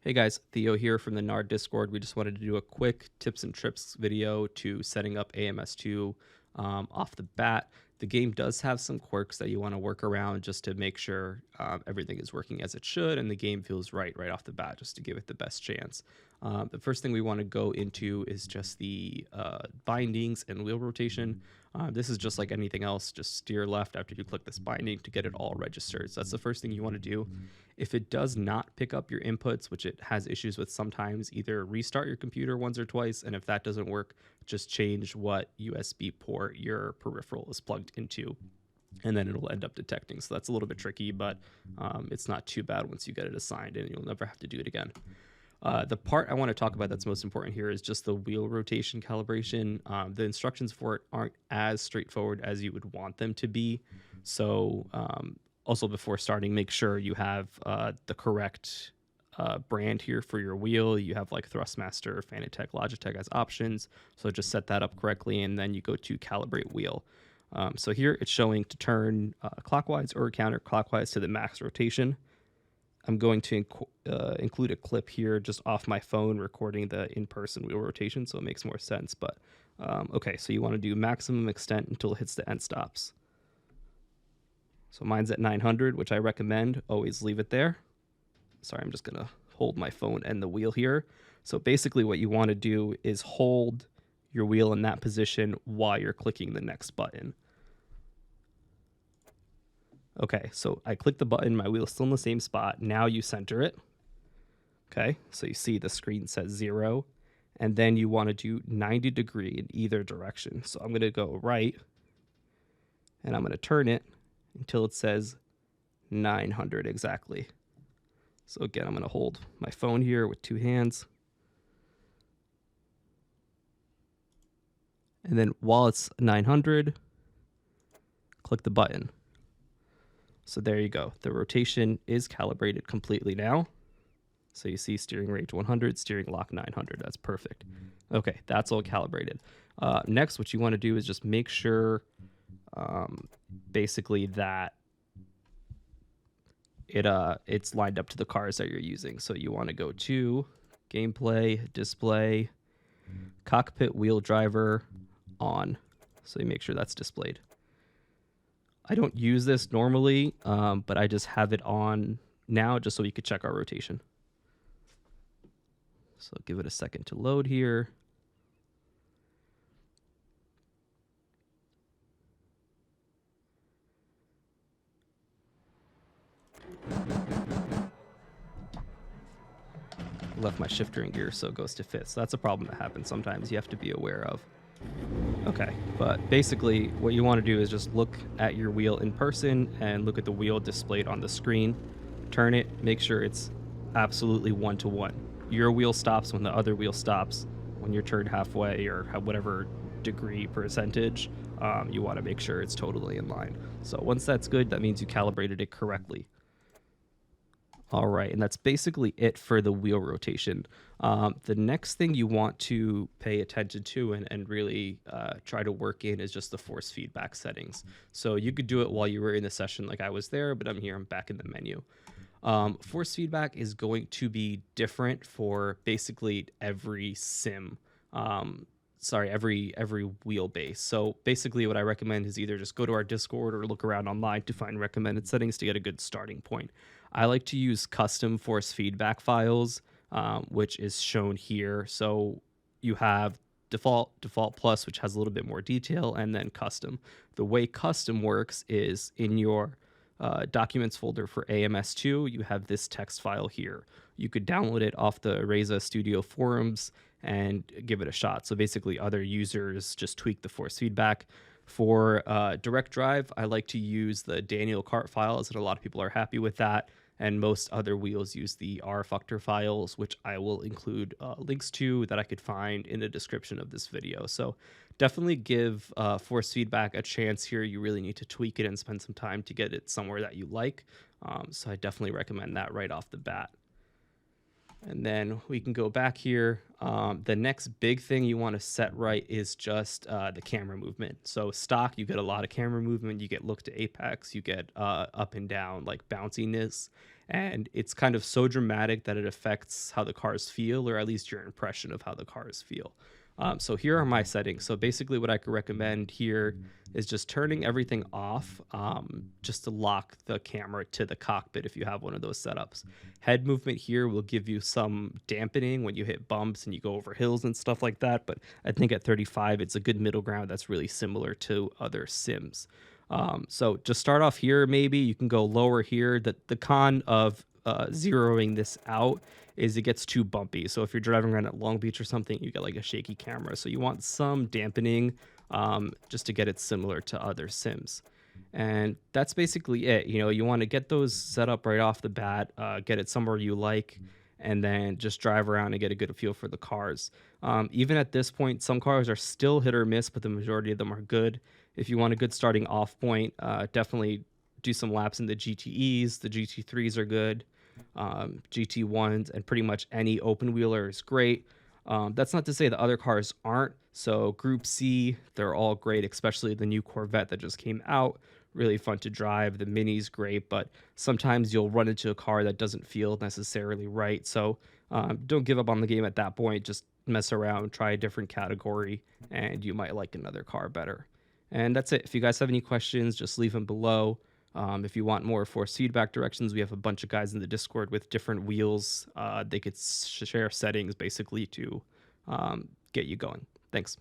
Hey guys, Theo here from the NARD Discord. We just wanted to do a quick tips and trips video to setting up AMS2 off the bat. The game does have some quirks that you want to work around just to make sure everything is working as it should and the game feels right off the bat, just to give it the best chance. The first thing we want to go into is just the bindings and wheel rotation. This is just like anything else, just steer left after you click this binding to get it all registered. So that's the first thing you want to do. If it does not pick up your inputs, which it has issues with sometimes, either restart your computer once or twice, and if that doesn't work, just change what USB port your peripheral is plugged into, and then it'll end up detecting. So that's a little bit tricky, but it's not too bad once you get it assigned, and you'll never have to do it again. The part I want to talk about that's most important here is just the wheel rotation calibration. The instructions for it aren't as straightforward as you would want them to be. So also, before starting, make sure you have the correct brand here for your wheel. You have like Thrustmaster, Fanatec, Logitech as options. So just set that up correctly, and then you go to calibrate wheel. So here it's showing to turn clockwise or counterclockwise to the max rotation. I'm going to include a clip here just off my phone recording the in-person wheel rotation, so it makes more sense. But okay, so you want to do maximum extent until it hits the end stops. So mine's at 900, which I recommend. Always leave it there. Sorry, I'm just going to hold my phone and the wheel here. So basically what you want to do is hold your wheel in that position while you're clicking the next button. Okay, so I click the button, my wheel's still in the same spot. Now you center it. Okay, so you see the screen says 0, and then you want to do 90 degree in either direction. So I'm going to go right, and I'm going to turn it until it says 900 exactly. So again, I'm going to hold my phone here with two hands. And then while it's 900, click the button. So there you go. The rotation is calibrated completely now. So you see steering range 100, steering lock 900. That's perfect. Okay, that's all calibrated. Next, what you want to do is just make sure basically that it's lined up to the cars that you're using. So you want to go to gameplay, display, cockpit wheel driver on. So you make sure that's displayed. I don't use this normally, but I just have it on now just so we could check our rotation. So give it a second to load here. Left my shifter in gear, so it goes to fifth. So that's a problem that happens sometimes. You have to be aware of. Okay, but basically what you want to do is just look at your wheel in person and look at the wheel displayed on the screen. Turn it, make sure it's absolutely 1-to-1. Your wheel stops when the other wheel stops. When you're turned halfway or whatever degree percentage, you want to make sure it's totally in line. So once that's good, that means you calibrated it correctly. All right, and that's basically it for the wheel rotation. The next thing you want to pay attention to and really try to work in is just the force feedback settings. So you could do it while you were in the session like I was there, but I'm back in the menu. Force feedback is going to be different for basically every sim. Every wheelbase. So basically what I recommend is either just go to our Discord or look around online to find recommended settings to get a good starting point. I like to use custom force feedback files, which is shown here. So you have default plus, which has a little bit more detail, and then custom. The way custom works is in your documents folder for AMS2, you have this text file here. You could download it off the Reza Studio forums and give it a shot. So basically other users just tweak the force feedback. For direct drive, I like to use the Danielkart files, and a lot of people are happy with that. And most other wheels use the Rfuktor files, which I will include links to that I could find in the description of this video. So definitely give force feedback a chance here. You really need to tweak it and spend some time to get it somewhere that you like. So I definitely recommend that right off the bat. And then we can go back here. The next big thing you want to set right is just the camera movement. So stock, you get a lot of camera movement. You get look to apex, you get up and down like bounciness. and it's kind of so dramatic that it affects how the cars feel, or at least your impression of how the cars feel. So here are my settings. So basically, what I could recommend here is just turning everything off, just to lock the camera to the cockpit if you have one of those setups. Head movement here will give you some dampening when you hit bumps and you go over hills and stuff like that. But I think at 35, it's a good middle ground that's really similar to other sims. So just start off here. Maybe you can go lower here. The con of zeroing this out is it gets too bumpy. So if you're driving around at Long Beach or something, you get like a shaky camera. So you want some dampening, just to get it similar to other sims. And that's basically it. You want to get those set up right off the bat, get it somewhere you like, and then just drive around and get a good feel for the cars. Even at this point, some cars are still hit or miss, but the majority of them are good. If you want a good starting off point, definitely do some laps in the GTEs. The GT3s are good. GT1s and pretty much any open wheeler is great. That's not to say the other cars aren't. So Group C, they're all great, especially the new Corvette that just came out. Really fun to drive. The Mini's great, but sometimes you'll run into a car that doesn't feel necessarily right. So don't give up on the game at that point. Just mess around, try a different category, and you might like another car better. And that's it. If you guys have any questions, just leave them below. If you want more force feedback directions, we have a bunch of guys in the Discord with different wheels. They could share settings basically to get you going. Thanks.